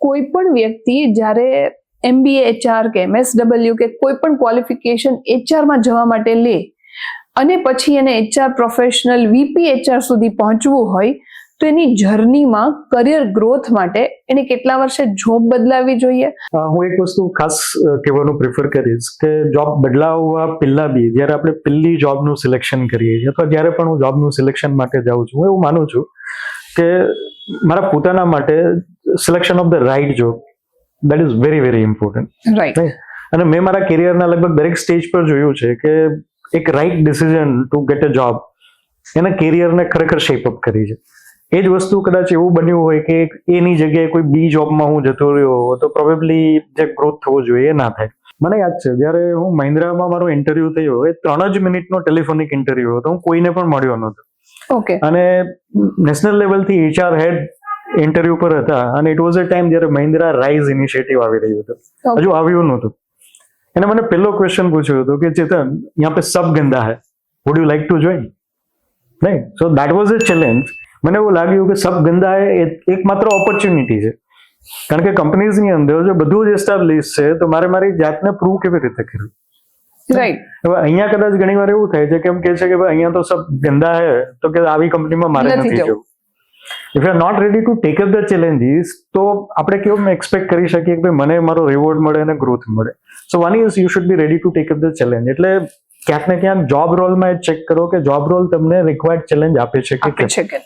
કોઈ પણ વ્યક્તિ જ્યારે MBA HR કે MSW કે કોઈ પણ ક્વોલિફિકેશન HR માં જવા માટે લે અને પછી એને HR પ્રોફેશનલ VP HR સુધી પહોંચવું હોય તો એની જર્નીમાં કરિયર ગ્રોથ માટે એને કેટલા વર્ષે જોબ બદલાવી જોઈએ? હું એક વસ્તુ ખાસ કહેવાનું પ્રિફર કરીશ કે જોબ બદલાવવા પહેલા બી જ્યારે આપણે પહેલી જોબનું સિલેક્શન કરીએ છીએ અથવા જ્યારે પણ હું જોબનું સિલેક્શન માટે જાઉં છું, હું એવું માનું છું કે મારા પોતાના માટે selection of the right job that is very very important. Right. અને મેં મારા કેરિયરના લગભગ દરેક સ્ટેજ પર જોયું છે કે એક right decision to get a job એના કેરિયરને ખરેખર શેપઅપ કરી છે. એ જ વસ્તુ કદાચ એવું બન્યું હોય કે એની જગ્યાએ કોઈ બી જોબમાં હું જતો રહ્યો તો પ્રોબેબલી જે ગ્રોથ થવો જોઈએ એ ના થાય. મને યાદ છે જ્યારે હું મહિન્દ્રામાં મારો ઇન્ટરવ્યુ થયો એ 3 જ મિનિટનો ટેલિફોનિક ઇન્ટરવ્યુ હતો. હું કોઈને પણ મળ્યો નહોતો. ઓકે. અને નેશનલ લેવલથી HR હેડ ઇન્ટરવ્યુ પર હતા અને ઇટ વોઝ અ ટાઈમ જ્યારે મહિન્દ્રા રાઇઝ ઇનિશિયેટિવ આવી રહ્યું હતું, હજુ આવ્યું નહોતું. એને મને પહેલો ક્વેશ્ચન પૂછ્યો હતો કે ચેતન, યહાં પે સબ ગંદા હૈ, would you like to join? Right. So that was a challenge. મને એવું લાગ્યું કે સબ ગંદા હે એક માત્ર ઓપોર્ચ્યુનિટી છે, કારણ કે કંપનીઝની અંદર જો બધું જ એસ્ટાબ્લિશ છે તો મારી જાતને પ્રૂવ કેવી રીતે કરવી? રાઈટ. હવે અહીંયા કદાચ ઘણી વાર એવું થાય છે કે એમ કે છે કે ભાઈ અહીંયા તો સબ ગંદા હે તો કે આવી કંપનીમાં મારે નથી જવું. If you are not ready to take up the challenges તો આપણે કેવું એક્સપેક્ટ કરી શકીએ કે ભાઈ મને મારો રિવોર્ડ મળે અને ગ્રોથ મળે? So one is you should be ready to take up the challenge. એટલે ક્યાંક ને ક્યાંક જોબ રોલમાં ચેક કરો કે જોબ રોલ તમને રિક્વાયર્ડ ચેલેન્જ આપે છે કે નહીં.